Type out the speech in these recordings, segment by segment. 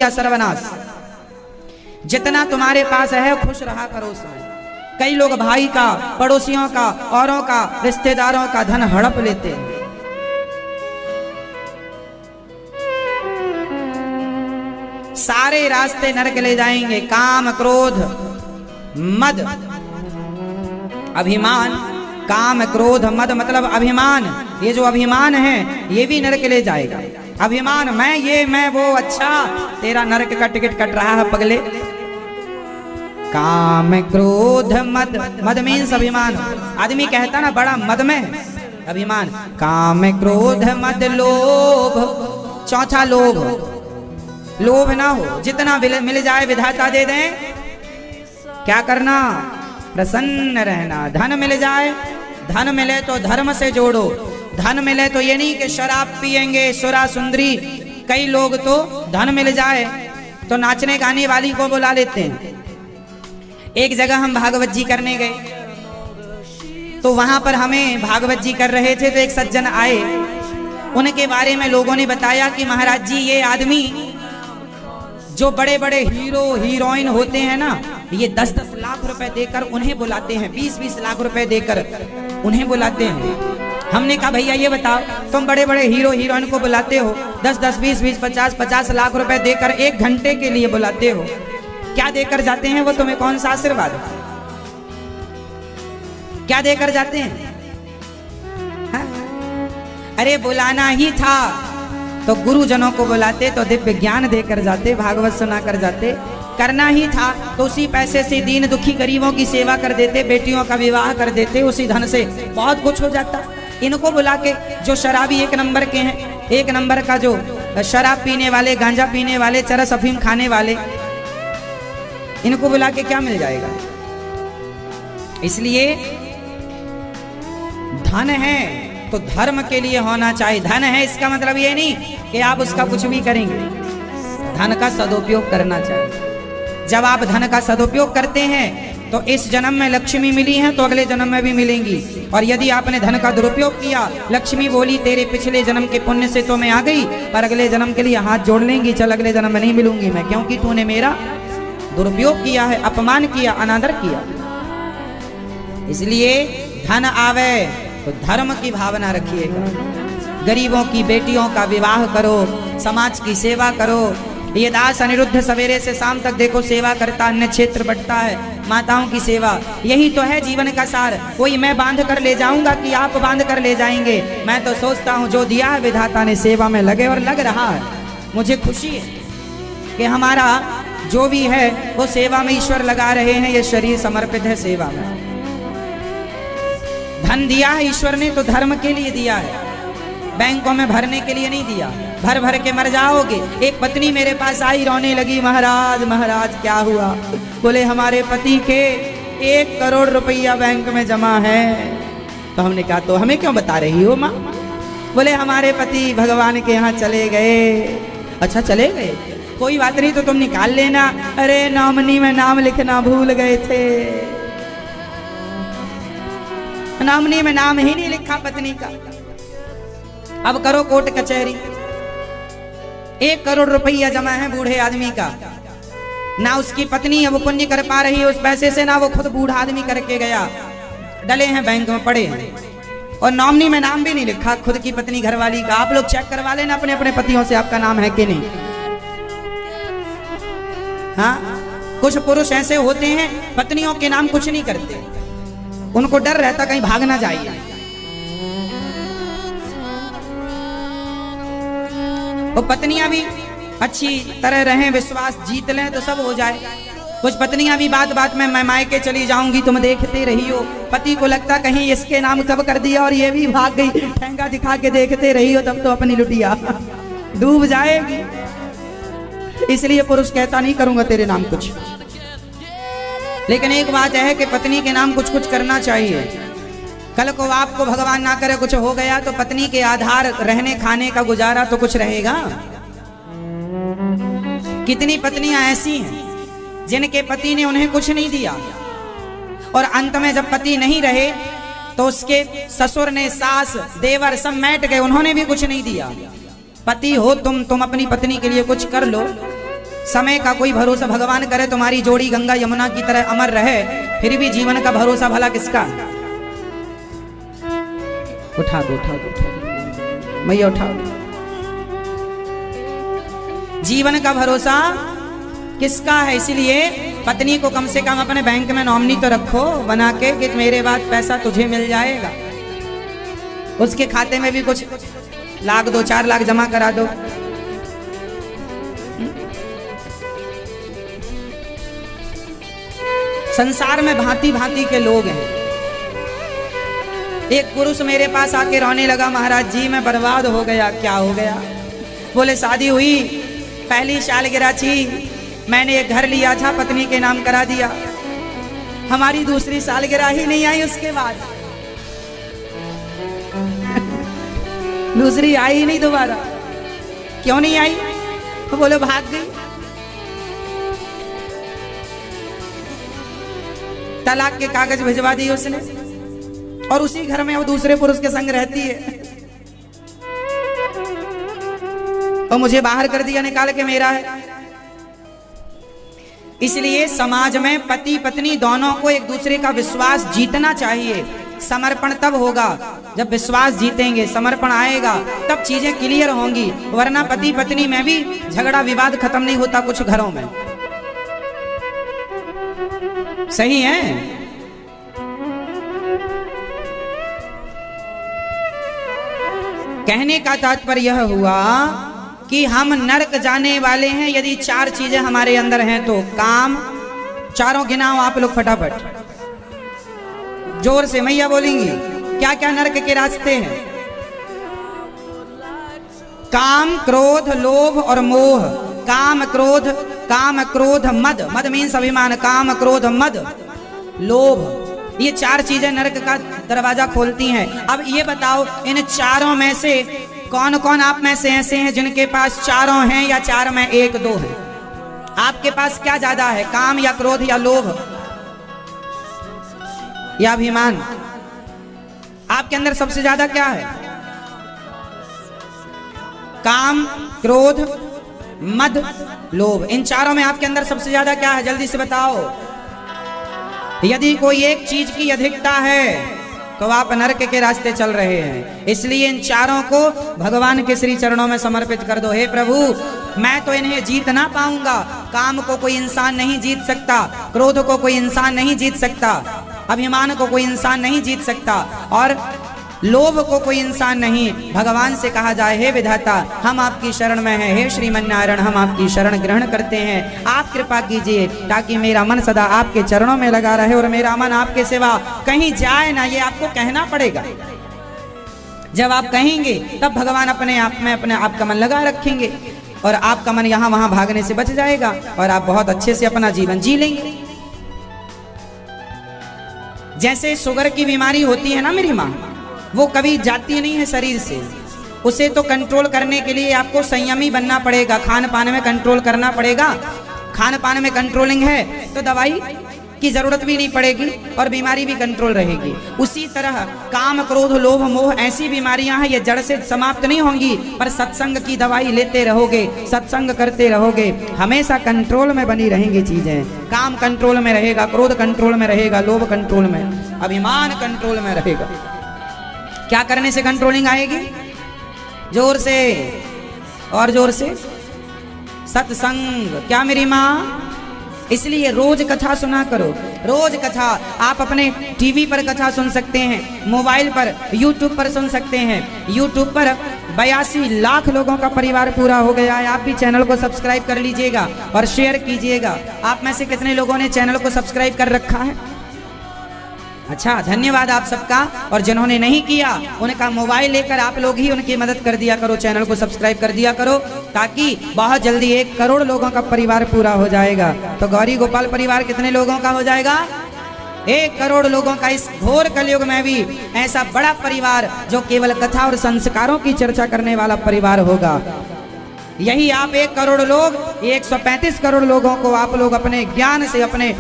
या सर्वनाश। जितना तुम्हारे पास है खुश रहा करो उसमें। कई लोग भाई का, पड़ोसियों का, औरों का, रिश्तेदारों का धन हड़प लेते हैं। सारे रास्ते नरक ले जाएंगे। काम, क्रोध, मद, अभिमान। काम, क्रोध, मद मतलब अभिमान। ये जो अभिमान है ये भी नरक ले जाएगा। अभिमान, मैं ये, मैं वो, अच्छा तेरा नरक का टिकट कट रहा है पगले। काम, क्रोध, मद। मद मीन्स अभिमान। आदमी कहता ना बड़ा मद में है, अभिमान। काम, क्रोध, मद, लोभ। चौथा लोभ। लोभ ना हो, जितना मिल जाए विधाता दे दें। क्या करना? प्रसन्न रहना। धन मिल जाए, धन मिले तो धर्म से जोड़ो। धन मिले तो ये नहीं कि शराब पिएंगे, सुरा सुंदरी। कई लोग तो धन मिल जाए तो नाचने गाने वाली को बुला लेते हैं। एक जगह हम भागवत जी करने गए तो वहां पर हमें भागवत जी कर रहे थे तो एक सज्जन आए। उनके बारे में लोगों ने बताया कि महाराज जी ये आदमी जो बड़े बड़े हीरो हीरोइन होते हैं ना, ये 10-10 लाख रुपए देकर उन्हें बुलाते हैं, 20-20 लाख रुपए देकर उन्हें बुलाते हैं। हमने कहा भैया ये बताओ, तुम बड़े बड़े हीरो हीरोइन को बुलाते हो, 10-10, 20-20, 50-50 लाख रुपए देकर 1 घंटे के लिए बुलाते हो, क्या देकर जाते हैं वो तुम्हें? कौन सा आशीर्वाद? क्या देकर जाते हैं? हा? अरे बुलाना ही था तो गुरुजनों को बुलाते, तो दिव्य ज्ञान देकर जाते, भागवत सुना कर जाते। करना ही था तो उसी पैसे से दीन दुखी गरीबों की सेवा कर देते, बेटियों का विवाह कर देते, उसी धन से बहुत कुछ हो जाता। इनको बुला के, जो शराबी 1 नंबर के हैं, 1 नंबर का जो शराब पीने वाले, गांजा पीने वाले, चरस अफीम खाने वाले, इनको बुला के क्या मिल जाएगा? इसलिए धन है तो धर्म के लिए होना चाहिए। धन है इसका मतलब ये नहीं कि आप उसका कुछ भी करेंगे। धन का सदुपयोग करना चाहिए। जब आप धन का सदुपयोग करते हैं तो इस जन्म में लक्ष्मी मिली है तो अगले जन्म में भी मिलेंगी। और यदि आपने धन का दुरुपयोग किया, लक्ष्मी बोली तेरे पिछले जन्म के पुण्य से तो मैं आ गई, पर अगले जन्म के लिए हाथ जोड़ लेंगी, चल अगले जन्म में नहीं मिलूंगी मैं, क्योंकि तूने मेरा दुरुपयोग किया है, अपमान किया, अनादर किया। इसलिए धन आवे तो धर्म की भावना रखिएगा। गरीबों की बेटियों का विवाह करो, समाज की सेवा करो। ये दास अनिरुद्ध सवेरे से शाम तक देखो सेवा करता, अन्य क्षेत्र बढ़ता है, माताओं की सेवा। यही तो है जीवन का सार। कोई मैं बांध कर ले जाऊंगा कि आप बांध कर ले जाएंगे? मैं तो सोचता हूँ जो दिया है विधाता ने, सेवा में लगे और लग रहा है। मुझे खुशी है कि हमारा जो भी है वो सेवा में ईश्वर लगा रहे हैं। ये शरीर समर्पित है सेवा में। धन दिया है ईश्वर ने तो धर्म के लिए दिया है, बैंकों में भरने के लिए नहीं दिया। भर भर के मर जाओगे। एक पत्नी मेरे पास आई, रोने लगी, महाराज महाराज क्या हुआ? बोले हमारे पति के 1 करोड़ रुपया बैंक में जमा है। तो हमने कहा तो हमें क्यों बता रही हो माँ? बोले हमारे पति भगवान के यहाँ चले गए। अच्छा चले गए, कोई बात नहीं, तो तुम निकाल लेना। अरे नॉमिनी में नाम लिखना भूल गए थे, नॉमिनी में नाम ही नहीं लिखा पत्नी का। अब करो कोर्ट कचहरी। 1 करोड़ रुपया जमा है बूढ़े आदमी का, ना उसकी पत्नी अब पुण्य कर पा रही है उस पैसे से, ना वो खुद बूढ़ा आदमी करके गया। डले हैं बैंक में पड़े हैं और नॉमिनी में नाम भी नहीं लिखा खुद की पत्नी घरवाली का। आप लोग चेक करवा लेना अपने अपने पतियों से आपका नाम है कि नहीं। हाँ, कुछ पुरुष ऐसे होते हैं पत्नियों के नाम कुछ नहीं करते, उनको डर रहता कहीं भाग ना जाइए। वो पत्नियां भी अच्छी तरह रहें, विश्वास जीत लें तो सब हो जाए। कुछ पत्नियां भी बात बात में मैं मायके चली जाऊंगी, तुम देखते रही हो। पति को लगता कहीं इसके नाम सब कर दिया और ये भी भाग गई, ठेंगा दिखा के देखते रही हो, तब तो अपनी लुटिया डूब जाएगी। इसलिए पुरुष कहता नहीं करूंगा तेरे नाम कुछ। लेकिन एक बात है कि पत्नी के नाम कुछ कुछ करना चाहिए। कल को आपको भगवान ना करे कुछ हो गया तो पत्नी के आधार रहने खाने का गुजारा तो कुछ रहेगा। कितनी पत्नियां ऐसी हैं जिनके पति ने उन्हें कुछ नहीं दिया और अंत में जब पति नहीं रहे तो उसके ससुर ने, सास, देवर सब मैट गए, उन्होंने भी कुछ नहीं दिया। पति हो तुम अपनी पत्नी के लिए कुछ कर लो। समय का कोई भरोसा, भगवान करे तुम्हारी जोड़ी गंगा यमुना की तरह अमर रहे, फिर भी जीवन का भरोसा भला किसका? उठा दो मैया उठाओ। जीवन का भरोसा किसका है? इसलिए पत्नी को कम से कम अपने बैंक में नॉमिनी तो रखो बना के कि मेरे बाद पैसा तुझे मिल जाएगा। उसके खाते में भी कुछ लाख 2-4 लाख जमा करा दो। संसार में भांति भांति के लोग हैं। एक पुरुष मेरे पास आके रोने लगा, महाराज जी मैं बर्बाद हो गया। क्या हो गया? बोले शादी हुई, पहली सालगिरह थी, मैंने एक घर लिया था, पत्नी के नाम करा दिया, हमारी दूसरी सालगिरह ही नहीं आई उसके बाद। दूसरी आई ही नहीं दोबारा। क्यों नहीं आई? तो बोले भाग गई। तलाक के कागज भिजवा दिए उसने और उसी घर में वो दूसरे पुरुष के संग रहती है और मुझे बाहर कर दिया निकाल के, मेरा है। इसलिए समाज में पति पत्नी दोनों को एक दूसरे का विश्वास जीतना चाहिए। समर्पण तब होगा जब विश्वास जीतेंगे, समर्पण आएगा तब चीजें क्लियर होंगी, वरना पति पत्नी में भी झगड़ा विवाद खत्म नहीं होता कुछ घरों में। सही है? कहने का तात्पर्य यह हुआ कि हम नरक जाने वाले हैं यदि 4 चीजें हमारे अंदर हैं तो। काम, चारों गिनाओ आप लोग फटाफट, जोर से मैया बोलेंगी। क्या क्या नरक के रास्ते हैं? काम, क्रोध, लोभ और मोह। काम क्रोध मद, मद मीन्स अभिमान। काम क्रोध मद लोभ, ये 4 चीजें नरक का दरवाजा खोलती हैं। अब ये बताओ इन चारों में से कौन कौन आप में से ऐसे हैं जिनके पास चारों हैं या 4 में 1-2 है? आपके पास क्या ज्यादा है, काम या क्रोध या लोभ या अभिमान? आपके अंदर सबसे ज्यादा क्या है? काम, क्रोध, मद, लोभ। इन चारों में आपके अंदर सबसे ज्यादा क्या है? जल्दी से बताओ। यदि कोई एक चीज की अधिकता है तो आप नरक के रास्ते चल रहे हैं। इसलिए इन चारों को भगवान के श्री चरणों में समर्पित कर दो। हे प्रभु, मैं तो इन्हें जीत ना पाऊंगा। काम को कोई इंसान नहीं जीत सकता, क्रोध को कोई इंसान नहीं जीत सकता, अभिमान को कोई इंसान नहीं जीत सकता और लोभ को कोई इंसान नहीं। भगवान से कहा जाए, हे विधाता हम आपकी शरण में हैं, हे श्रीमन नारायण हम आपकी शरण ग्रहण करते हैं, आप कृपा कीजिए ताकि मेरा मन सदा आपके चरणों में लगा रहे और मेरा मन आपके सिवा कहीं जाए ना। ये आपको कहना पड़ेगा। जब आप कहेंगे तब भगवान अपने आप में अपने आप का मन लगा रखेंगे और आपका मन यहाँ वहां भागने से बच जाएगा और आप बहुत अच्छे से अपना जीवन जी लेंगे। जैसे शुगर की बीमारी होती है ना मेरी माँ, वो कभी जाती नहीं है शरीर से। उसे तो कंट्रोल करने के लिए आपको संयमी बनना पड़ेगा, खान पान में कंट्रोल करना पड़ेगा। खान पान में कंट्रोलिंग है तो दवाई की जरूरत भी नहीं पड़ेगी और बीमारी भी कंट्रोल रहेगी। उसी तरह काम, क्रोध, लोभ, मोह ऐसी बीमारियां हैं, ये जड़ से समाप्त नहीं होंगी, पर सत्संग की दवाई लेते रहोगे, सत्संग करते रहोगे, हमेशा कंट्रोल में बनी रहेंगी चीजें। काम कंट्रोल में रहेगा, क्रोध कंट्रोल में रहेगा, लोभ कंट्रोल में, अभिमान कंट्रोल में रहेगा। क्या करने से कंट्रोलिंग आएगी? जोर से और जोर से सत्संग। क्या मेरी माँ? इसलिए रोज कथा सुना करो, रोज कथा। आप अपने टीवी पर कथा सुन सकते हैं, मोबाइल पर, यूट्यूब पर सुन सकते हैं। यूट्यूब पर 82 लाख लोगों का परिवार पूरा हो गया है। आप भी चैनल को सब्सक्राइब कर लीजिएगा और शेयर कीजिएगा। आप में से कितने लोगों ने चैनल को सब्सक्राइब कर रखा है? अच्छा, धन्यवाद आप सबका। और जिन्होंने नहीं किया उनका मोबाइल लेकर आप लोग ही उनकी मदद कर दिया करो, चैनल को सब्सक्राइब कर दिया करो, ताकि बहुत जल्दी 1 करोड़ लोगों का परिवार पूरा हो जाएगा। तो गौरी गोपाल परिवार कितने लोगों का हो जाएगा? 1 करोड़ लोगों का। इस घोर कलयुग में भी ऐसा बड़ा परिवार जो केवल कथा और संस्कारों की चर्चा करने वाला परिवार होगा। यही आप 1 करोड़ लोग, 135 करोड़ लोगों को आप लोग अपने ज्ञान से, अपने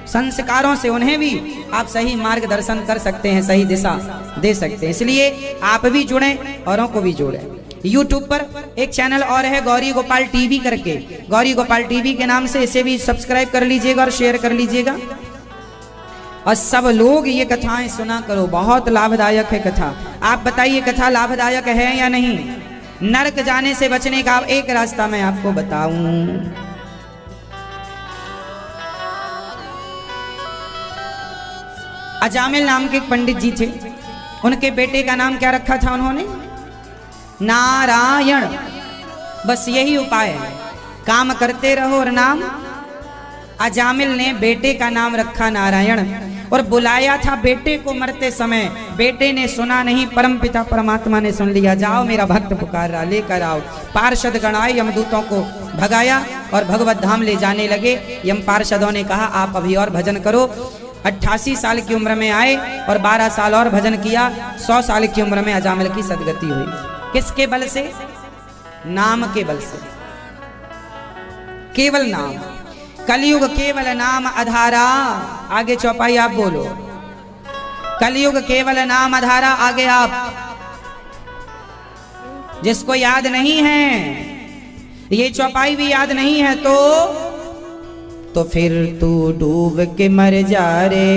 संस्कारों से उन्हें भी आप सही मार्गदर्शन कर सकते हैं, सही दिशा दे सकते हैं। इसलिए आप भी जुड़ें, औरों को भी जोड़ें। यूट्यूब पर एक चैनल और है गौरी गोपाल टीवी करके, गौरी गोपाल टीवी के नाम से, इसे भी सब्सक्राइब कर लीजिएगा और शेयर कर लीजिएगा। और सब लोग ये कथाएं सुना करो, बहुत लाभदायक है कथा। आप बताइए कथा लाभदायक है या नहीं? नरक जाने से बचने का एक रास्ता मैं आपको बताऊं। अजामिल नाम के एक पंडित जी थे, उनके बेटे का नाम क्या रखा था उन्होंने? नारायण। बस यही उपाय है, काम करते रहो और नाम। अजामिल ने बेटे का नाम रखा नारायण और बुलाया था बेटे को मरते समय। बेटे ने सुना नहीं, परमपिता परमात्मा ने सुन लिया। जाओ मेरा भक्त पुकार रहा, लेकर आओ। पार्षद गणाए, यमदूतों को भगाया और भगवत धाम ले जाने लगे। यम पार्षदों ने कहा आप अभी और भजन करो। 88 साल की उम्र में आए और 12 साल और भजन किया। 100 साल की उम्र में अजामिल की सदगति हुई। किसके बल से? नाम के बल से, केवल नाम। कलयुग केवल नाम आधारा। आगे चौपाई आप बोलो। कलयुग केवल नाम आधारा। आगे आप। जिसको याद नहीं है, ये चौपाई भी याद नहीं है, तो फिर तू डूब के मर जा रे,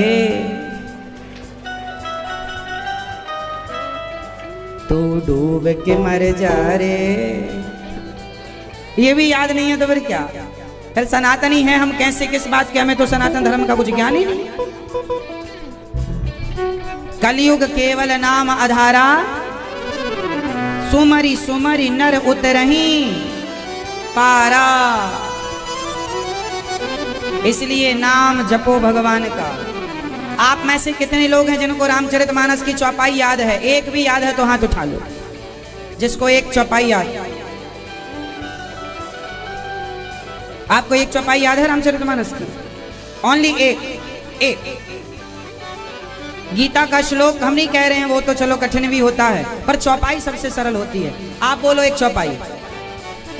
तू डूब के मर जा रे। ये भी याद नहीं है तो फिर क्या? फिर सनातनी है हम कैसे, किस बात के? हमें तो सनातन धर्म का कुछ ज्ञान ही नहीं। कलयुग केवल नाम आधारा, सुमरी सुमरी नर उतरही पारा। इसलिए नाम जपो भगवान का। आप में से कितने लोग हैं जिनको रामचरितमानस की चौपाई याद है? एक भी याद है तो हाथ उठा लो। जिसको एक चौपाई याद है। आपको एक चौपाई याद है रामचरितमानस की? ओनली एक। गीता का श्लोक हम नहीं कह रहे हैं, वो तो चलो कठिन भी होता है, पर चौपाई सबसे सरल होती है। आप बोलो एक चौपाई।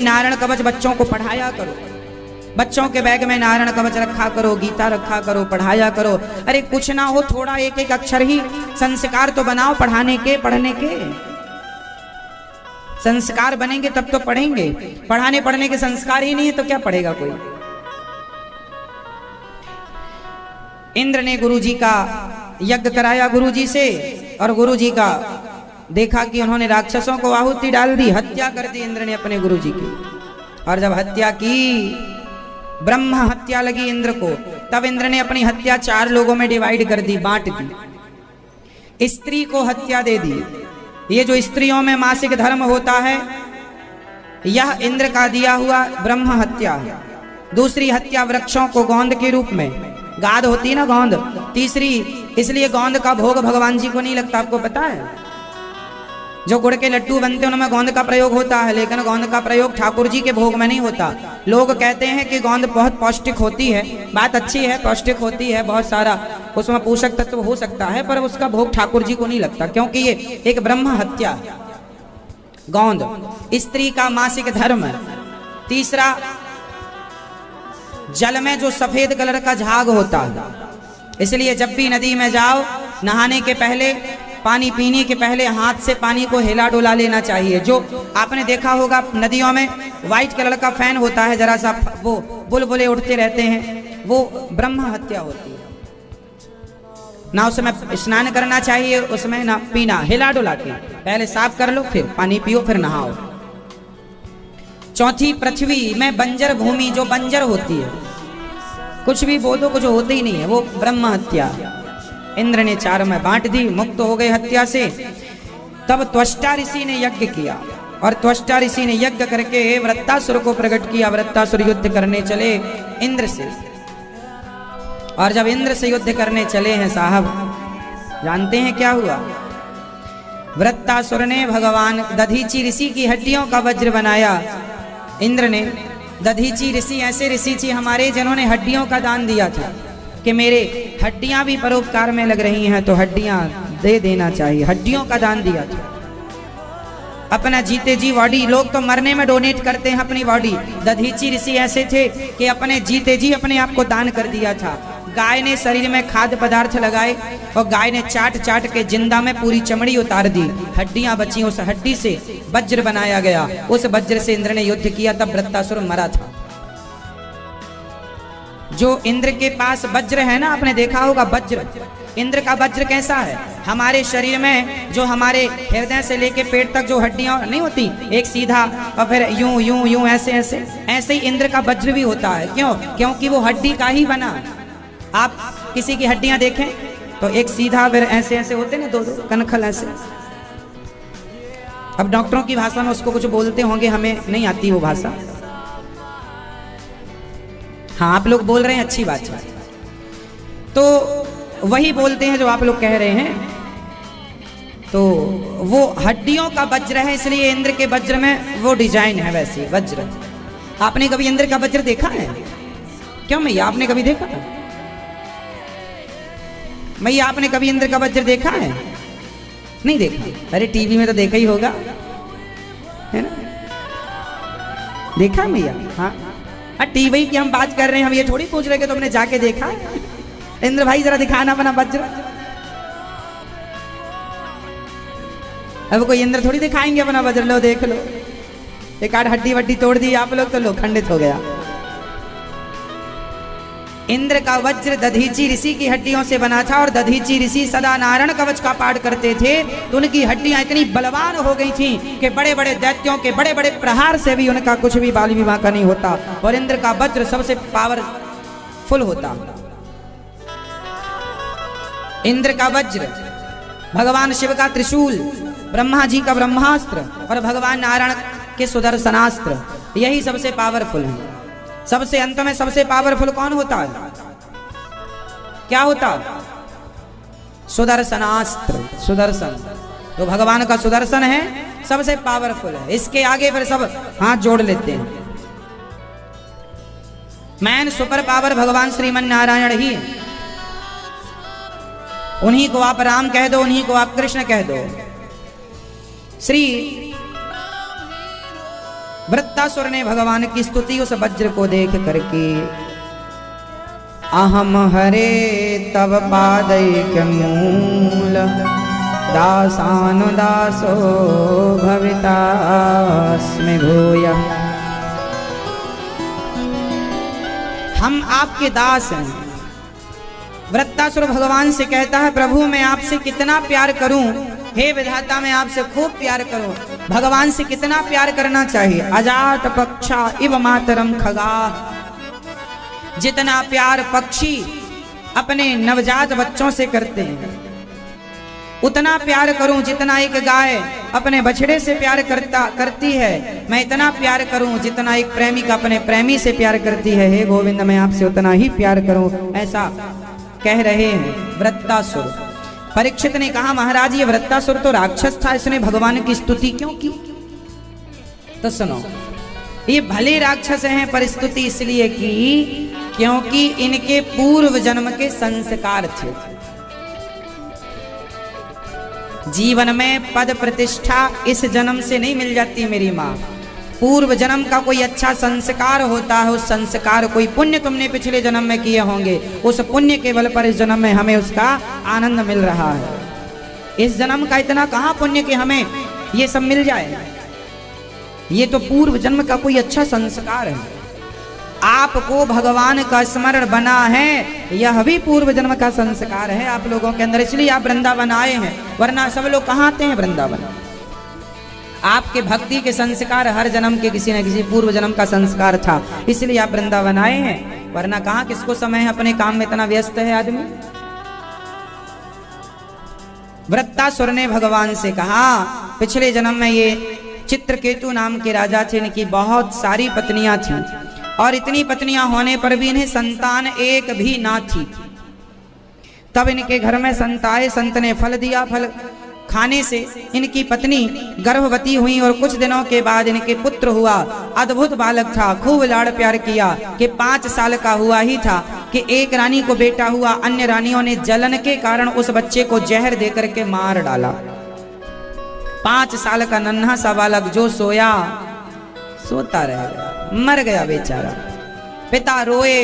नारायण कवच बच्चों को पढ़ाया करो, बच्चों के बैग में नारायण कवच रखा करो, गीता रखा करो, पढ़ाया करो। अरे कुछ ना हो, थोड़ा एक एक अक्षर ही संस्कार तो बनाओ पढ़ाने के, पढ़ने के। संस्कार बनेंगे तब तो पढ़ेंगे। पढ़ाने पढ़ने के संस्कार ही नहीं है तो क्या पढ़ेगा कोई? इंद्र ने गुरुजी का यज्ञ कराया गुरुजी से, और गुरुजी का देखा कि उन्होंने राक्षसों को आहुति डाल दी, हत्या कर दी इंद्र ने अपने गुरुजी की। और जब हत्या की, ब्रह्म हत्या लगी इंद्र को, तब इंद्र ने अपनी हत्या 4 लोगों में डिवाइड कर दी, बांट दी। स्त्री को हत्या दे दी। ये जो स्त्रियों में मासिक धर्म होता है, यह इंद्र का दिया हुआ ब्रह्म हत्या है। दूसरी हत्या वृक्षों को गोंद के रूप में, गाद होती है ना गोंद। तीसरी, इसलिए गोंद का भोग भगवान जी को नहीं लगता, आपको पता है? जो गुड़ के लड्डू बनते हैं उनमें गोंद का प्रयोग होता है, लेकिन गोंद का प्रयोग ठाकुर जी के भोग में नहीं होता। लोग कहते हैं कि गोंद बहुत पौष्टिक होती है, बात अच्छी है, पौष्टिक होती है, बहुत सारा उसमें पोषक तत्व हो सकता है, पर उसका भोग ठाकुर जी को नहीं लगता, क्योंकि ये एक ब्रह्म हत्या है। गोंद स्त्री का मासिक धर्म। तीसरा, जल में जो सफेद कलर का झाग होता है, इसलिए जब भी नदी में जाओ, नहाने के पहले, पानी पीने के पहले हाथ से पानी को हिला डुला लेना चाहिए। जो आपने देखा होगा नदियों में व्हाइट कलर का फैन होता है, जरा सा वो बुलबुले उठते रहते हैं, वो ब्रह्म हत्या होती है। ना उसमें स्नान करना चाहिए, उसमें ना पीना, हिला डुला के पहले साफ कर लो, फिर पानी पियो, फिर नहाओ। चौथी, पृथ्वी में बंजर भूमि, जो बंजर होती है, कुछ भी बोलो, कुछ होते ही नहीं है, वो ब्रह्म हत्या। इंद्र ने 4 में बांट दी, मुक्त हो गए हत्या से। तब त्वष्टा ऋषि ने यज्ञ किया, और त्वष्टा ऋषि ने यज्ञ करके वृत्तासुर को प्रकट किया। वृत्तासुर युद्ध करने चले इंद्र से, और जब इंद्र से युद्ध करने चले हैं साहब, जानते हैं क्या हुआ? वृत्तासुर ने भगवान दधीची ऋषि की हड्डियों का वज्र बनाया। इंद्र ने, दधीची ऋषि ऐसे ऋषि थी हमारे जिन्होंने हड्डियों का दान दिया था कि मेरे हड्डियां भी परोपकार में लग रही हैं, तो हड्डियां दे देना चाहिए। हड्डियों का दान दिया था। अपना जीते जी बॉडी, लोग तो मरने में डोनेट करते हैं अपनी बॉडी। दधीची ऋषि ऐसे थे कि अपने जीते जी अपने आप को दान कर दिया था। गाय ने शरीर में खाद्य पदार्थ लगाए और गाय ने चाट चाट के जिंदा में पूरी चमड़ी उतार दी, हड्डियां बची, उस हड्डी से वज्र बनाया गया, उस वज्र से इंद्र ने युद्ध किया, तब वृत्तासुर मरा था। जो इंद्र के पास वज्र है ना, आपने देखा होगा वज्र, इंद्र का वज्र कैसा है, हमारे शरीर में जो हमारे हृदय से लेके पेट तक जो हड्डियां नहीं होती, एक सीधा और फिर यूं यूं यूं ऐसे ऐसे, ऐसे ही इंद्र का वज्र भी होता है। क्यों? क्योंकि वो हड्डी का ही बना। आप किसी की हड्डियां देखें तो एक सीधा फिर ऐसे ऐसे होते ना, दो दो कनखल ऐसे। अब डॉक्टरों की भाषा में उसको कुछ बोलते होंगे, हमें नहीं आती वो भाषा। हाँ, आप लोग बोल रहे हैं, अच्छी बात है। तो वही बोलते हैं जो आप लोग कह रहे हैं। तो वो हड्डियों का वज्र है, इसलिए इंद्र के वज्र में वो डिजाइन है वैसे वज्र। आपने कभी इंद्र का वज्र देखा है? क्यों मैया, आपने कभी देखा? मैया, आपने कभी इंद्र का वज्र देखा है? नहीं देखा? अरे टीवी में तो देखा ही होगा, है ना? देखा मैया? हाँ, टीवी की हम बात कर रहे हैं, हम ये थोड़ी पूछ रहे कि तुमने जाके देखा। इंद्र भाई जरा दिखाना अपना वज्र। अब कोई इंद्र थोड़ी दिखाएंगे अपना वज्र, लो देख लो, एक आध हड्डी वड्डी तोड़ दी आप लोग तो लो खंडित हो गया। इंद्र का वज्र दधीची ऋषि की हड्डियों से बना था, और दधीची ऋषि सदा नारायण कवच का पाठ करते थे, तो उनकी हड्डियां इतनी बलवान हो गई थी कि बड़े बड़े दैत्यों के बड़े बड़े प्रहार से भी उनका कुछ भी बाल विवाह का नहीं होता, और इंद्र का वज्र सबसे पावरफुल होता। इंद्र का वज्र, भगवान शिव का त्रिशूल, ब्रह्मा जी का ब्रह्मास्त्र और भगवान नारायण के सुदर्शनास्त्र, यही सबसे पावरफुल है। सबसे अंत में सबसे पावरफुल कौन होता है? क्या होता? सुदर्शनास्त्र, सुदर्शन। जो भगवान का सुदर्शन है सबसे पावरफुल है, इसके आगे फिर सब हाथ जोड़ लेते हैं। मैन सुपर पावर भगवान श्रीमन नारायण ही है। उन्हीं को आप राम कह दो, उन्हीं को आप कृष्ण कह दो। श्री वृत्तासुर ने भगवान की स्तुति उस वज्र को देख करके, अहम हरे तव पादैक मूल दासानुदासो भवितास्मि भूयः। हम आपके दास हैं। वृत्तासुर भगवान से कहता है, प्रभु मैं आपसे कितना प्यार करूं, हे विधाता मैं आपसे खूब प्यार करूं। भगवान से कितना प्यार करना चाहिए? अजात पक्षा इव मातरम खगा। जितना प्यार पक्षी अपने नवजात बच्चों से करते हैं, उतना प्यार करूं जितना एक गाय अपने बछड़े से प्यार करती है, मैं इतना प्यार करूं जितना एक प्रेमिका अपने प्रेमी से प्यार करती है। हे गोविंद मैं आपसे उतना ही प्यार करूं, ऐसा कह रहे हैं वृत्तासुर। परीक्षित ने कहा, महाराज ये वृत्तासुर तो राक्षस था, इसने भगवान की स्तुति क्यों की? तो सुनो, ये भले राक्षस हैं पर स्तुति इसलिए की क्योंकि इनके पूर्व जन्म के संस्कार थे। जीवन में पद प्रतिष्ठा इस जन्म से नहीं मिल जाती मेरी माँ, पूर्व जन्म का कोई अच्छा संस्कार होता है। उस संस्कार कोई पुण्य तुमने पिछले जन्म में किए होंगे, उस पुण्य के बल पर इस जन्म में हमें उसका आनंद मिल रहा है। इस जन्म का इतना कहाँ पुण्य कि हमें ये सब मिल जाए, ये तो पूर्व जन्म का कोई अच्छा संस्कार है। आपको भगवान का स्मरण बना है, यह भी पूर्व जन्म का संस्कार है आप लोगों के अंदर, इसलिए आप वृंदावन आए हैं, वरना सब लोग कहाँ आते हैं वृंदावन। आपके भक्ति के संस्कार हर जन्म के किसी न किसी पूर्व जन्म का संस्कार था, इसलिए आप वृंदावन आए हैं, वरना कहाँ किसको समय है, अपने काम में इतना व्यस्त है आदमी। वृत्तासुर ने भगवान से कहा, पिछले जन्म में ये चित्रकेतु नाम के राजा थे, इनकी बहुत सारी पत्नियां थीं, और इतनी पत्नियां होने पर भी इन्हें संतान एक भी ना थी। तब इनके घर में संत आए, संत ने फल दिया, फल खाने से इनकी पत्नी गर्भवती हुई, और कुछ दिनों के बाद इनके पुत्र हुआ। अद्भुत बालक था, खूब लाड़ प्यार किया कि 5 साल का हुआ ही था कि एक रानी को बेटा हुआ, अन्य रानियों ने जलन के कारण उस बच्चे को जहर देकर के मार डाला। 5 साल का नन्हा सा बालक जो सोया सोता रह गया, मर गया बेचारा। पिता रोए,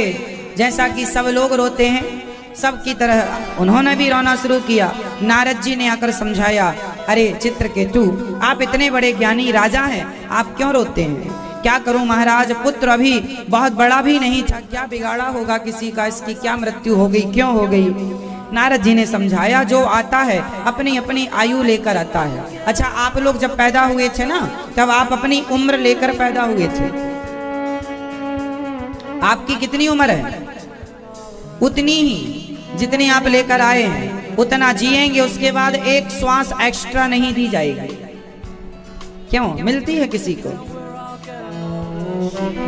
जैसा कि सब लोग रोते हैं, सबकी तरह उन्होंने भी रोना शुरू किया। नारद जी ने आकर समझाया, अरे चित्रकेतु, आप इतने बड़े ज्ञानी राजा हैं, आप क्यों रोते हैं? क्या करूं महाराज, पुत्र अभी बहुत बड़ा भी नहीं था, क्या बिगाड़ा होगा किसी का, इसकी क्या मृत्यु हो गई, क्यों हो गई? नारद जी ने समझाया, जो आता है अपनी अपनी आयु लेकर आता है। अच्छा, आप लोग जब पैदा हुए थे ना, तब आप अपनी उम्र लेकर पैदा हुए थे। आपकी कितनी उम्र है? उतनी ही जितनी आप लेकर आए हैं, उतना जिएंगे। उसके बाद एक श्वास एक्स्ट्रा नहीं दी जाएगी। क्यों मिलती है किसी को?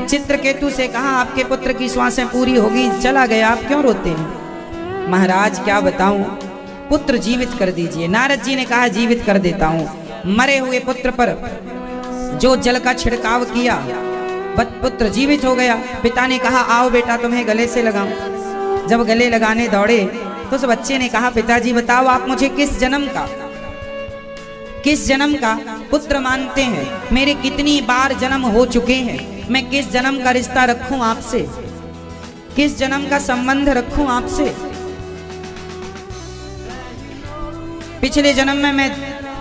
चित्रकेतु से कहा, आपके पुत्र की श्वासें पूरी होगी, चला गया, आप क्यों रोते हैं? महाराज क्या बताऊं, पुत्र जीवित कर दीजिए। नारद जी ने कहा, जीवित कर देता हूं। मरे हुए पुत्र पर जो जल का छिड़काव किया, पुत्र जीवित हो गया। पिता ने कहा, आओ बेटा तुम्हें गले से लगाऊं। जब गले लगाने दौड़े तो उस बच्चे ने कहा, पिताजी बताओ आप मुझे किस जन्म का पुत्र मानते हैं? मेरे कितनी बार जन्म हो चुके हैं, मैं किस जन्म का रिश्ता रखूं आपसे, किस जन्म का संबंध रखूं आपसे? पिछले जन्म में मैं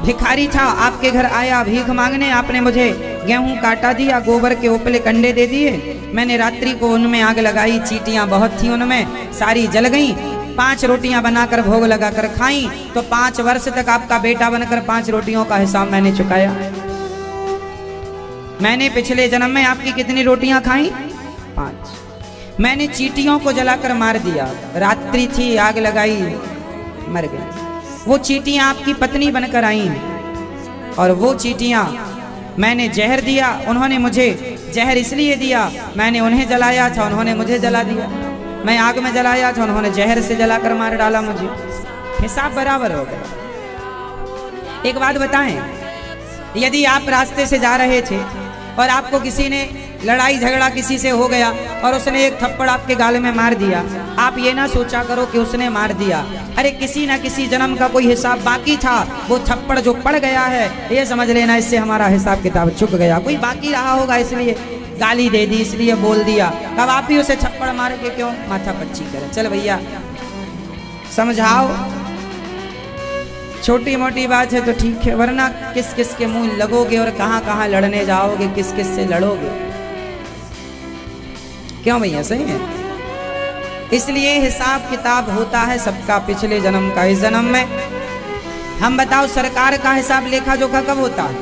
भिखारी था, आपके घर आया भीख मांगने, आपने मुझे गेहूं काटा दिया, गोबर के उपले कंडे दे दिए। मैंने रात्रि को उनमें आग लगाई, चींटियां बहुत थी उनमें, सारी जल गईं। 5 रोटियां बनाकर भोग लगाकर खाई, तो 5 वर्ष तक आपका बेटा बनकर 5 रोटियों का हिसाब मैंने चुकाया। मैंने पिछले जन्म में आपकी कितनी रोटियां खाई? 5। मैंने चींटियों को जलाकर मार दिया, रात्रि थी, आग लगाई, मर गई। वो चींटियां आपकी पत्नी बनकर आई, और वो चींटियां मैंने जहर दिया, उन्होंने मुझे जहर इसलिए दिया, मैंने उन्हें जलाया था, उन्होंने मुझे जला दिया। मैं आग में जलाया था, उन्होंने जहर से जलाकर मार डाला मुझे। हिसाब बराबर हो गया। एक बात बताएं, यदि आप रास्ते से जा रहे थे और आपको किसी ने लड़ाई झगड़ा किसी से हो गया और उसने एक थप्पड़ आपके गाल में मार दिया, आप ये ना सोचा करो कि उसने मार दिया, अरे किसी ना किसी जन्म का कोई हिसाब बाकी था, वो थप्पड़ जो पड़ गया है ये समझ लेना इससे हमारा हिसाब किताब चुक गया। कोई बाकी रहा होगा इसलिए गाली दे दी, इसलिए बोल दिया, तब आप भी उसे थप्पड़ मार के क्यों माथा पच्ची करें? चल भैया समझाओ, छोटी मोटी बात है तो ठीक है, वरना किस किस के मुंह लगोगे और कहां कहां लड़ने जाओगे, किस किस से लड़ोगे? क्यों भैया, सही है। इसलिए हिसाब किताब होता है सबका, पिछले जन्म का, इस जन्म में। हम बताओ सरकार का हिसाब लेखा जोखा कब होता है?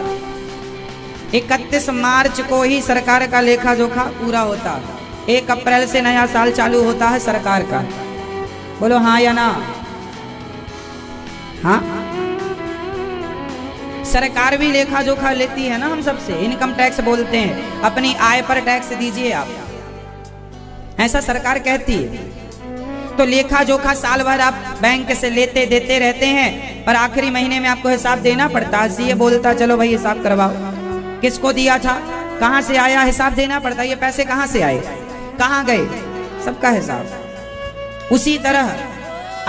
31 मार्च को ही सरकार का लेखा जोखा पूरा होता है। 1 अप्रैल से नया साल चालू होता है सरकार का। बोलो हाँ या ना? हाँ, सरकार भी लेखा जोखा लेती है ना हम सबसे। इनकम टैक्स बोलते हैं, अपनी आय पर टैक्स दीजिए आप, ऐसा सरकार कहती है। तो लेखा जोखा साल भर आप बैंक से लेते देते रहते हैं, और आखिरी महीने में आपको हिसाब देना पड़ता है। ये बोलता चलो भाई हिसाब करवाओ, किसको दिया था, कहां से आया, हिसाब देना पड़ता है। ये पैसे कहां से आए, कहां गए, सबका हिसाब। उसी तरह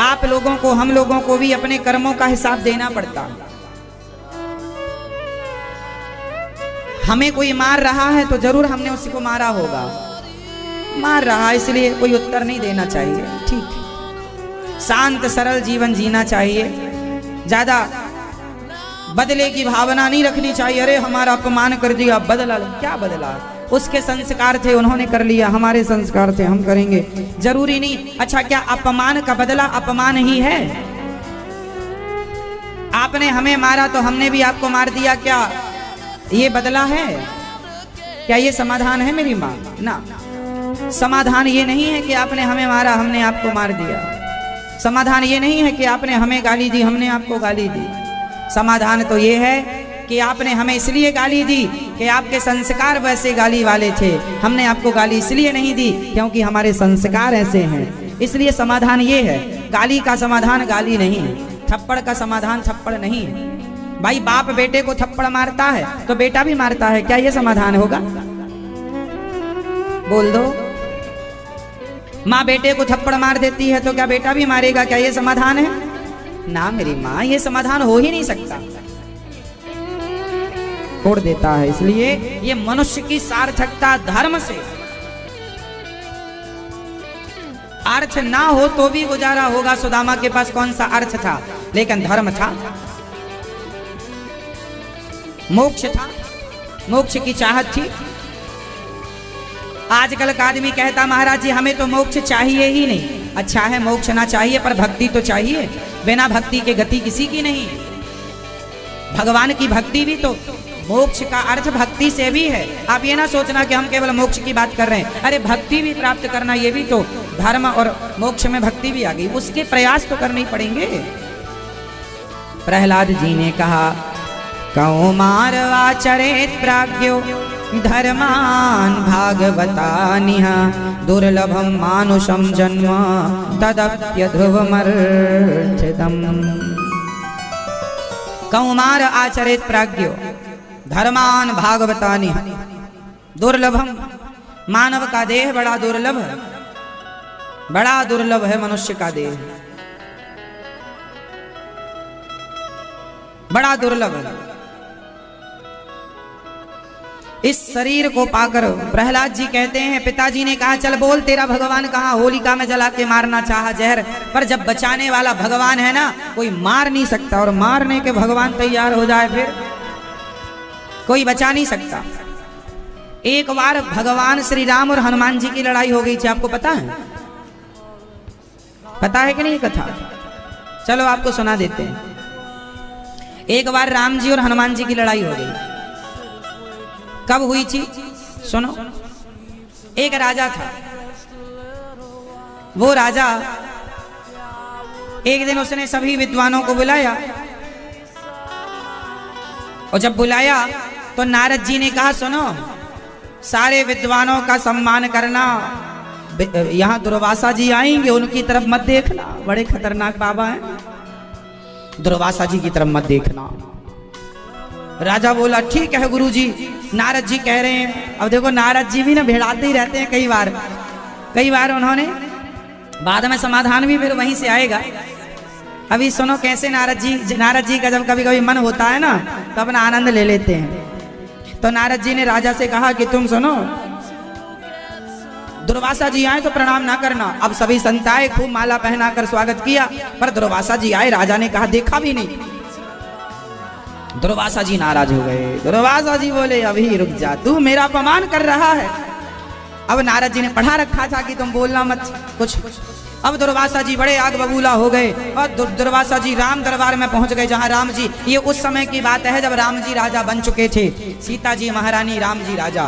आप लोगों को, हम लोगों को भी अपने कर्मों का हिसाब देना पड़ता है। हमें कोई मार रहा है तो जरूर हमने उसी को मारा होगा, मार रहा इसलिए कोई उत्तर नहीं देना चाहिए, ठीक है। शांत सरल जीवन जीना चाहिए, ज्यादा बदले की भावना नहीं रखनी चाहिए। अरे हमारा अपमान कर दिया, बदला, क्या बदला? उसके संस्कार थे, उन्होंने कर लिया, हमारे संस्कार थे, हम करेंगे, जरूरी नहीं। अच्छा, क्या अपमान का बदला अपमान ही है? आपने हमें मारा तो हमने भी आपको मार दिया, क्या ये बदला है? क्या ये समाधान है मेरी माँ? ना, समाधान ये नहीं है कि आपने हमें मारा, हमने आपको मार दिया। समाधान ये नहीं है कि आपने हमें गाली दी, हमने आपको गाली दी। समाधान तो ये है कि आपने हमें इसलिए गाली दी कि आपके संस्कार वैसे गाली वाले थे, हमने आपको गाली इसलिए नहीं दी क्योंकि हमारे संस्कार ऐसे हैं। इसलिए समाधान ये है, गाली का समाधान गाली नहीं है, थप्पड़ का समाधान थप्पड़ नहीं है। भाई बाप बेटे को थप्पड़ मारता है तो बेटा भी मारता है, क्या ये समाधान होगा? बोल दो। माँ बेटे को थप्पड़ मार देती है तो क्या बेटा भी मारेगा, क्या ये समाधान है? ना मेरी माँ, ये समाधान हो ही नहीं सकता, छोड़ देता है। इसलिए ये मनुष्य की सार्थकता धर्म से, अर्थ ना हो तो भी गुजारा होगा। सुदामा के पास कौन सा अर्थ था, लेकिन धर्म था, मोक्ष था, मोक्ष की चाहत थी। आजकल का आदमी कहता महाराज जी हमें तो मोक्ष चाहिए ही नहीं। अच्छा है, मोक्ष ना चाहिए पर भक्ति तो चाहिए। बिना भक्ति के गति किसी की नहीं। भगवान की भक्ति भी तो मोक्ष का अर्थ भक्ति से भी है। आप ये ना सोचना कि हम केवल मोक्ष की बात कर रहे हैं। अरे भक्ति भी प्राप्त करना, ये भी तो धर्म और मोक्ष में भक्ति भी आ गई, उसके प्रयास तो करने ही पड़ेंगे। प्रहलाद जी ने कहा कौमार आचरेत प्राज्ञो धर्मान भागवतानिह दुर्लभम मानुषम जन्म तदप्य ध्रुवमर्थितम। कौमार आचरेत प्राज्ञो धर्मान भागवतानिह दुर्लभम। मानव का देह बड़ा दुर्लभ है, बड़ा दुर्लभ है मनुष्य का देह, बड़ा दुर्लभ है। इस शरीर को पाकर प्रहलाद जी कहते हैं, पिताजी ने कहा चल बोल तेरा भगवान कहाँ। होलिका में जला के मारना चाहा जहर, पर जब बचाने वाला भगवान है ना, कोई मार नहीं सकता। और मारने के भगवान तैयार हो जाए फिर कोई बचा नहीं सकता। एक बार भगवान श्री राम और हनुमान जी की लड़ाई हो गई थी, आपको पता है? पता है कि नहीं कथा? चलो आपको सुना देते हैं। एक बार राम जी और हनुमान जी की लड़ाई हो गई। कब हुई थी सुनो। एक राजा था, वो राजा एक दिन उसने सभी विद्वानों को बुलाया, और जब बुलाया तो नारद जी ने कहा सुनो, सारे विद्वानों का सम्मान करना। यहां दुर्वासा जी आएंगे, उनकी तरफ मत देखना, बड़े खतरनाक बाबा हैं, दुर्वासा जी की तरफ मत देखना। राजा बोला ठीक है गुरुजी, नारद जी कह रहे हैं। अब देखो नारद जी भी ना भिड़ाते ही रहते हैं कई बार उन्होंने, बाद में समाधान भी फिर वहीं से आएगा। अभी सुनो कैसे नारद जी का जब कभी कभी मन होता है ना तो अपना आनंद ले लेते हैं। तो नारद जी ने राजा से कहा कि तुम सुनो, दुर्वासा जी आए तो प्रणाम ना करना। अब सभी संताए खूब माला पहनाकर स्वागत किया, पर दुर्वासा जी आए, राजा ने कहा देखा भी नहीं। दुर्वासा जी नाराज हो गए। दुर्वासा जी बोले अभी रुक जा, तू मेरा अपमान कर रहा है। अब नारद जी ने पढ़ा रखा था कि तुम बोलना मत कुछ। अब दुर्वासा जी बड़े आग बबूला हो गए और दुर्वासा जी राम दरबार में पहुंच गए, जहां राम जी, ये उस समय की बात है जब राम जी राजा बन चुके थे, सीता जी महारानी, राम जी राजा।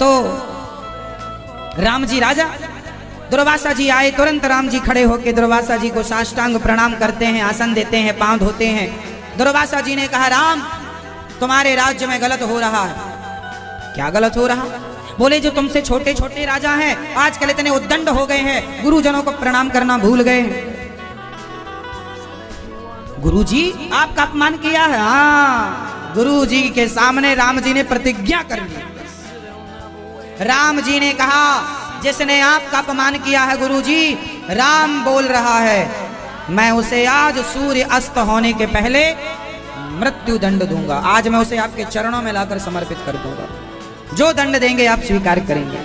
तो राम जी राजा, दुर्वासा जी आए, तुरंत राम जी खड़े होकर दुर्वासा जी को साष्टांग प्रणाम करते हैं, आसन देते हैं, पांव धोते हैं। दुर्वासा जी ने कहा राम तुम्हारे राज्य में गलत हो रहा है। क्या गलत हो रहा? बोले जो तुमसे छोटे छोटे राजा हैं आजकल इतने उद्दंड हो गए हैं, गुरुजनों को प्रणाम करना भूल गए। गुरुजी आपका अपमान किया है? हाँ, गुरुजी के सामने राम जी ने प्रतिज्ञा कर ली। राम जी ने कहा जिसने आपका अपमान किया है गुरुजी, राम बोल रहा है, मैं उसे आज सूर्य अस्त होने के पहले मृत्यु दंड दूंगा। आज मैं उसे आपके चरणों में लाकर समर्पित कर दूंगा, जो दंड देंगे आप स्वीकार करेंगे।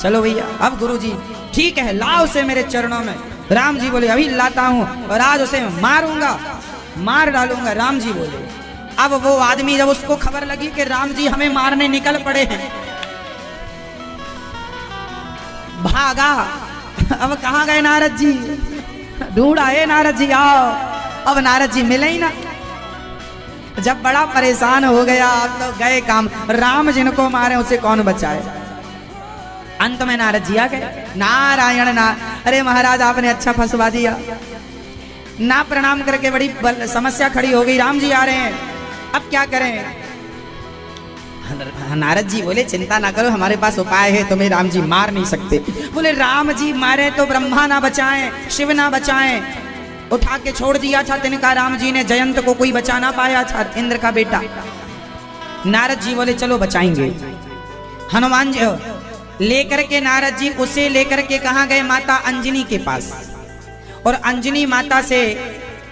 चलो भैया, अब गुरुजी ठीक है लाओ उसे मेरे चरणों में। राम जी बोले अभी लाता हूं और आज उसे मारूंगा, मार डालूंगा। राम जी बोले। अब वो आदमी जब उसको खबर लगी कि राम जी हमें मारने निकल पड़े हैं, भागा। अब कहाँ गए नारद जी? ढूंढ आए नारद जी, आओ। अब नारद जी मिले ही ना। जब बड़ा परेशान हो गया तो गए काम, राम जिनको मारे उसे कौन बचाए। अंत में नारद जी आ गए। नारायण ना, अरे महाराज आपने अच्छा फंसवा दिया, ना प्रणाम करके बड़ी समस्या खड़ी हो गई। राम जी आ रहे हैं, अब क्या करें? नारद जी बोले चिंता ना करो, हमारे पास उपाय है, तुम्हें राम जी मार नहीं सकते। बोले राम जी मारे तो ब्रह्मा ना बचाएं, शिव ना बचाएं, उठा के छोड़ दिया था तिनका राम जी ने, जयंत को कोई बचा ना पाया था, इंद्र का बेटा। नारद जी बोले चलो बचाएंगे। हनुमान जी लेकर के नारद जी उसे लेकर के कहाँ गए? माता अंजनी के पास। और अंजनी माता से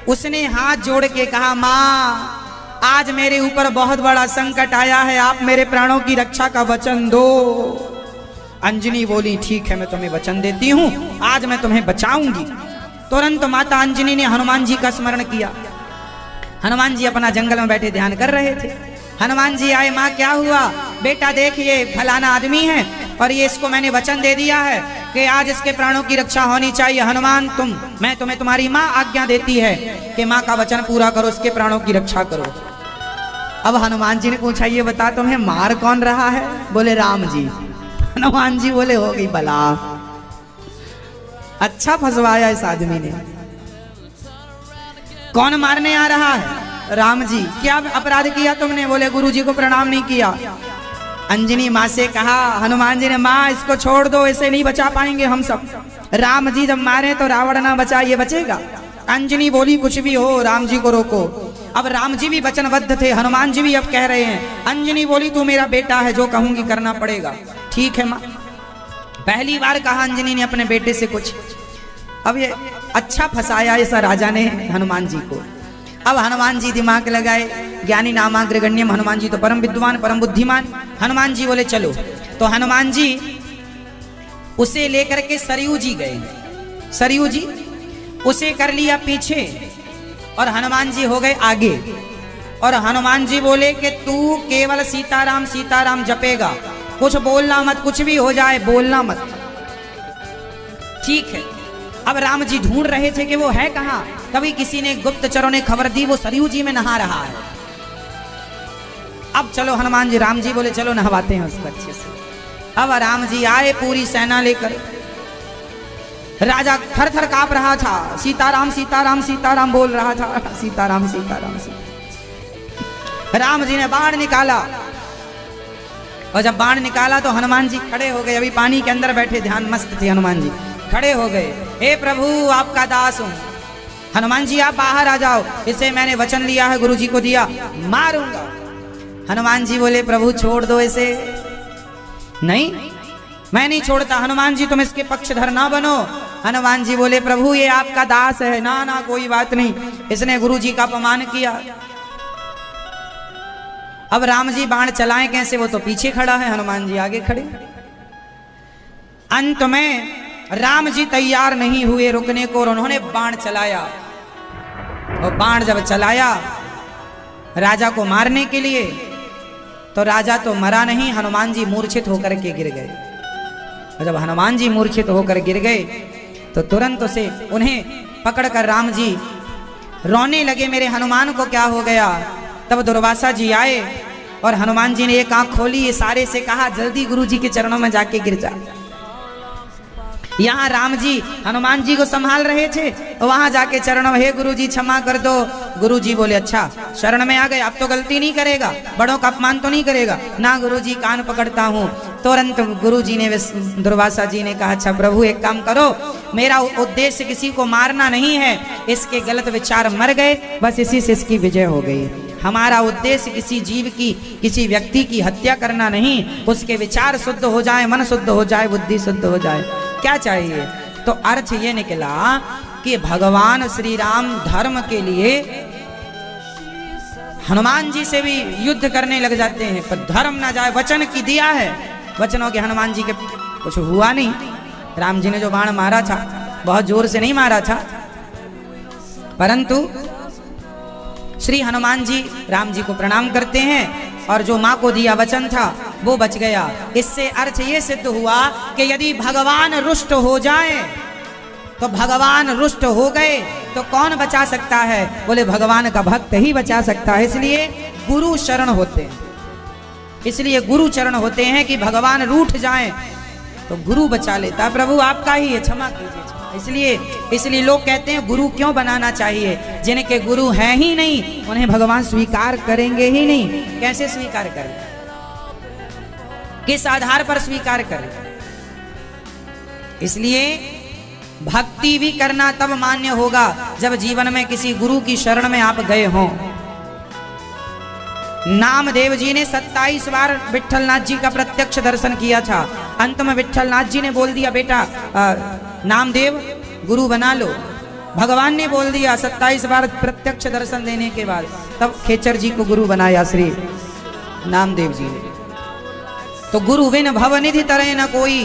उसने हाथ जोड़ के कहा माँ आज मेरे ऊपर बहुत बड़ा संकट आया है, आप मेरे प्राणों की रक्षा का वचन दो। अंजनी बोली ठीक है मैं तुम्हें वचन देती हूँ, आज मैं तुम्हें बचाऊंगी। तुरंत माता अंजनी ने हनुमान जी का स्मरण किया। हनुमान जी अपना जंगल में बैठे ध्यान कर रहे थे। हनुमान जी आए, माँ क्या हुआ? बेटा देखिए फलाना आदमी है और ये इसको मैंने वचन दे दिया है कि आज इसके प्राणों की रक्षा होनी चाहिए। हनुमान मैं तुम्हें तुम्हारी माँ आज्ञा देती है कि माँ का वचन पूरा करो, इसके प्राणों की रक्षा करो। अब हनुमान जी ने पूछा ये बता तुम्हें मार कौन रहा है? बोले राम जी। हनुमान जी बोले हो गई बला, अच्छा फंसवाया इस आदमी ने। कौन मारने आ रहा है? राम जी। क्या अपराध किया तुमने? बोले गुरुजी को प्रणाम नहीं किया। अंजनी माँ से कहा, हनुमान जी ने, माँ इसको छोड़ दो, इसे नहीं बचा पाएंगे हम सब। राम जी जब मारे तो रावण ना बचा, ये बचेगा? अंजनी बोली कुछ भी हो राम जी को रोको। अब राम जी भी वचनबद्ध थे, हनुमान जी भी अब कह रहे हैं। अंजनी बोली तू मेरा बेटा है, जो कहूंगी करना पड़ेगा। ठीक है माँ। पहली बार कहा अंजनी ने अपने बेटे से कुछ। अब ये अच्छा फंसाया ऐसा राजा ने हनुमान जी को। अब हनुमान जी दिमाग लगाए, ज्ञानी नामाग्रगण्यम, हनुमान जी तो परम विद्वान परम बुद्धिमान। हनुमान जी बोले चलो। तो हनुमान जी उसे लेकर के सरयू जी गए। सरयू जी उसे कर लिया पीछे और हनुमान जी हो गए आगे। और हनुमान जी बोले कि तू केवल सीताराम सीताराम जपेगा, कुछ बोलना मत, कुछ भी हो जाए बोलना मत। ठीक है। अब राम जी ढूंढ रहे थे कि वो है कहां। कभी किसी ने गुप्तचरों ने खबर दी वो सरयू जी में नहा रहा है। अब चलो हनुमान जी, राम जी बोले चलो नहवाते हैं उसको अच्छे से। अब राम जी आए पूरी सेना लेकर। राजा थर थर कांप रहा था, सीताराम सीताराम सीताराम बोल रहा था, सीताराम सीताराम सीताराम। राम जी ने बाण निकाला और जब बाण निकाला तो हनुमान जी खड़े हो गए। अभी पानी के अंदर बैठे ध्यान मस्त थे हनुमान जी, खड़े हो गए। हे प्रभु आपका दास हूं, हनुमान जी आप बाहर आ जाओ, इसे मैंने वचन लिया है, गुरुजी को दिया, मारूंगा। हनुमान जी बोले प्रभु छोड़ दो इसे। नहीं मैं नहीं छोड़ता। हनुमान जी तुम इसके पक्षधर ना बनो। हनुमान जी बोले प्रभु ये आपका दास है। ना ना कोई बात नहीं, इसने गुरुजी का अपमान किया। अब राम जी बाण चलाएं कैसे? वो तो पीछे खड़ा है, हनुमान जी आगे खड़े। अंत में राम जी तैयार नहीं हुए रुकने को और उन्होंने बाण चलाया। और बाण जब चलाया राजा को मारने के लिए, तो राजा तो मरा नहीं, हनुमान जी मूर्छित होकर के गिर गए। और जब हनुमान जी मूर्छित होकर गिर गए तो तुरंत उसे उन्हें पकड़कर राम जी रोने लगे, मेरे हनुमान को क्या हो गया। तब दुर्वासा जी आए और हनुमान जी ने एक आंख खोली, इशारे से कहा जल्दी गुरुजी के चरणों में जाके गिर जा। यहाँ राम जी हनुमान जी को संभाल रहे थे, वहां जाके चरणों में, हे गुरुजी क्षमा कर दो। गुरुजी बोले अच्छा शरण में आ गए, अब तो गलती नहीं करेगा, बड़ों का अपमान तो नहीं करेगा ना। गुरुजी कान पकड़ता हूँ। तुरंत गुरुजी ने, दुर्वासा जी ने कहा अच्छा प्रभु एक काम करो, मेरा उद्देश्य किसी को मारना नहीं है, इसके गलत विचार मर गए, बस इसी से इसकी विजय हो गई। हमारा उद्देश्य किसी जीव की, किसी व्यक्ति की हत्या करना नहीं, उसके विचार शुद्ध हो जाए, मन शुद्ध हो जाए, बुद्धि शुद्ध हो जाए, क्या चाहिए। तो अर्थ ये निकला कि भगवान श्री राम धर्म के लिए हनुमान जी से भी युद्ध करने लग जाते हैं, पर धर्म ना जाए। वचन की दिया है, वचनों के हनुमान जी के कुछ हुआ नहीं। राम जी ने जो बाण मारा था बहुत जोर से नहीं मारा था, परंतु श्री हनुमान जी राम जी को प्रणाम करते हैं और जो माँ को दिया वचन था वो बच गया। इससे अर्थ ये सिद्ध हुआ कि यदि भगवान रुष्ट हो जाए तो भगवान रुष्ट हो गए तो कौन बचा सकता है? बोले भगवान का भक्त ही बचा सकता है। इसलिए गुरु शरण होते हैं, इसलिए गुरु चरण होते हैं कि भगवान रूठ जाए तो गुरु बचा लेता। प्रभु आपका ही है, क्षमा कीजिए। इसलिए लोग कहते हैं गुरु क्यों बनाना चाहिए? जिनके गुरु हैं ही नहीं उन्हें भगवान स्वीकार करेंगे ही नहीं। कैसे स्वीकार करें? किस आधार पर स्वीकार करें? इसलिए भक्ति भी करना तब मान्य होगा जब जीवन में किसी गुरु की शरण में आप गए हों। नामदेव जी ने 27 बार विट्ठलनाथ जी का प्रत्यक्ष दर्शन किया था। अंत में विट्ठलनाथ जी ने बोल दिया बेटा नामदेव गुरु बना लो। भगवान ने बोल दिया 27 बार प्रत्यक्ष दर्शन देने के बाद, तब खेचर जी को गुरु बनाया श्री नामदेव जी ने। तो गुरु बिन भवनिधि तरे न कोई,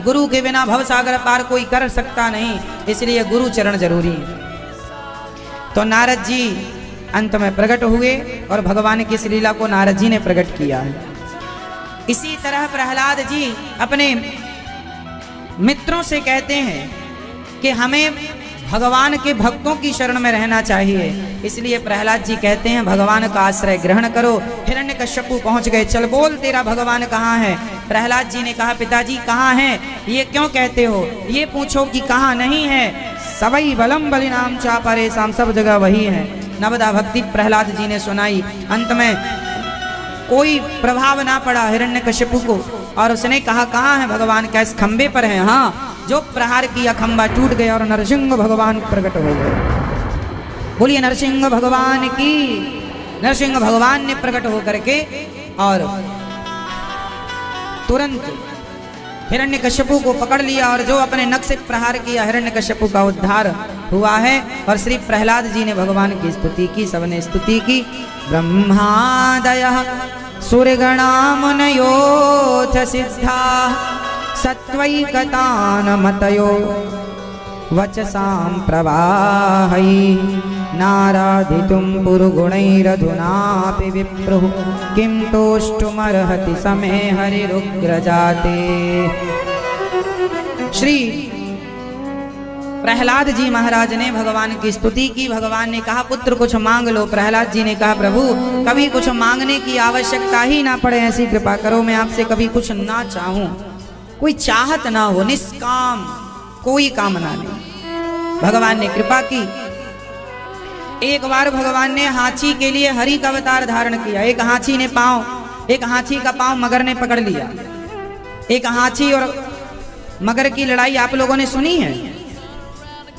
गुरु के बिना भव सागर पार कोई कर सकता नहीं, इसलिए गुरु चरण जरूरी है। तो नारद जी अंत में प्रकट हुए और भगवान की इस लीला को नारद जी ने प्रकट किया है। इसी तरह प्रहलाद जी अपने मित्रों से कहते हैं कि हमें भगवान के भक्तों की शरण में रहना चाहिए, इसलिए प्रहलाद जी कहते हैं भगवान का आश्रय ग्रहण करो। हिरण्यकश्यपु पहुंच गए, चल बोल तेरा भगवान कहाँ है। प्रहलाद जी ने कहा पिताजी कहाँ है, ये क्यों कहते हो, ये पूछो कि कहाँ नहीं है। सबई बलम बलिनाम चापरे शाम, सब जगह वही है। नवदा भक्ति प्रहलाद जी ने सुनाई, अंत में कोई प्रभाव ना पड़ा हिरण्यकश्यपु को, और उसने कहा कहाँ है भगवान, क्या इस खंबे पर है। हाँ, जो प्रहार किया खंबा टूट गया और नरसिंह भगवान प्रकट हो गए। बोलिए नरसिंह भगवान की। नरसिंह भगवान ने प्रकट होकर के और तुरंत हिरण्यकश्यपु को पकड़ लिया, और जो अपने नख से प्रहार किया हिरण्यकश्यपु का उद्धार हुआ है। और श्री प्रहलाद जी ने भगवान की स्तुति की, सबने स्तुति की। ब्रह्मादयः सुरगणा मुनयोऽथ सिद्धाः सत्त्वैकतानमतयो वचसां प्रवाहै नाराधितुं पुरुगुणैरधुनापि विप्रुः किं तोष्टुमर्हति समे हरिरुग्रजाते। श्री प्रहलाद जी महाराज ने भगवान की स्तुति की। भगवान ने कहा पुत्र कुछ मांग लो। प्रहलाद जी ने कहा प्रभु कभी कुछ मांगने की आवश्यकता ही ना पड़े, ऐसी कृपा करो, मैं आपसे कभी कुछ ना चाहूं, कोई चाहत ना हो, निष्काम, कोई कामना नहीं। भगवान ने कृपा की। एक बार भगवान ने हाथी के लिए हरि का अवतार धारण किया। एक हाथी का पांव मगर ने पकड़ लिया। एक हाथी और मगर की लड़ाई आप लोगों ने सुनी है।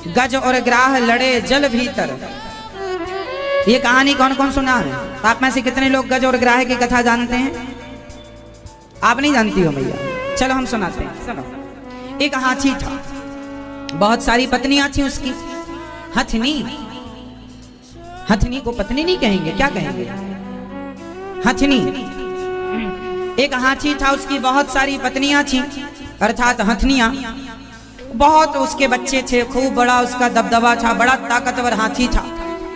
गज और ग्राह लड़े जल भीतर, ये कहानी कौन कौन सुना है? आप में से कितने लोग गज और ग्राह की कथा जानते हैं? आप नहीं जानती हो भैया, चलो हम सुनाते हैं, सुनो। एक हाथी था, बहुत सारी पत्नियां थी उसकी। हथनी को पत्नी नहीं कहेंगे, क्या कहेंगे? हथनी। एक हाथी था, उसकी बहुत सारी पत्नियां थी, अर्थात हथनियां। बहुत उसके बच्चे थे, खूब बड़ा उसका दबदबा था, बड़ा ताकतवर हाथी था।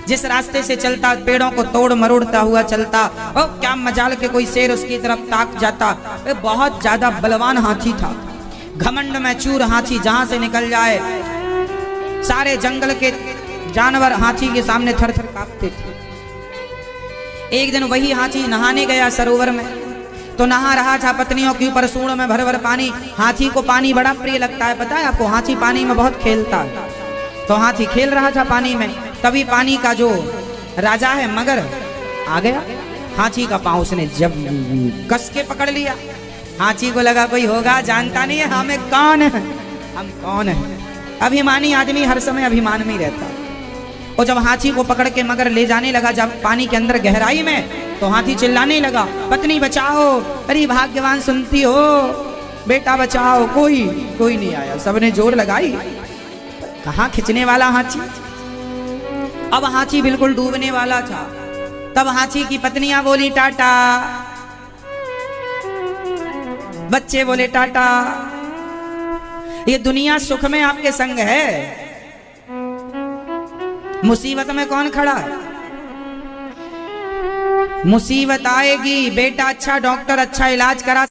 जिस रास्ते से चलता पेड़ों को तोड़ मरोड़ता हुआ चलता, और क्या मजाल के कोई शेर उसकी तरफ ताक जाता। बहुत ज्यादा बलवान हाथी था, घमंड में चूर हाथी, जहां से निकल जाए सारे जंगल के जानवर हाथी के सामने थर थर कांपते थे। एक दिन वही हाथी नहाने गया सरोवर में, तो नहा रहा था, पत्नियों के ऊपर सूंड में भर भर पानी। हाथी को पानी बड़ा प्रिय लगता है, पता है आपको, हाथी पानी में बहुत खेलता है। तो हाथी खेल रहा था पानी में, तभी पानी का जो राजा है मगर आ गया। हाथी का पांव उसने जब कस के पकड़ लिया। हाथी को लगा कोई होगा, जानता नहीं है हमें कौन है, हम कौन है। अभिमानी आदमी हर समय अभिमान में ही रहता। और जब हाथी को पकड़ के मगर ले जाने लगा जब पानी के अंदर गहराई में, तो हाथी चिल्लाने लगा पत्नी बचाओ, अरे भाग्यवान सुनती हो, बेटा बचाओ। कोई नहीं आया, सबने जोर लगाई, कहाँ खिंचने वाला हाथी। अब हाथी बिल्कुल डूबने वाला था। तब हाथी की पत्नियां बोली टाटा, बच्चे बोले टाटा। ये दुनिया सुख में आपके संग है, मुसीबत में कौन खड़ा है? मुसीबत आएगी, बेटा अच्छा डॉक्टर अच्छा इलाज करा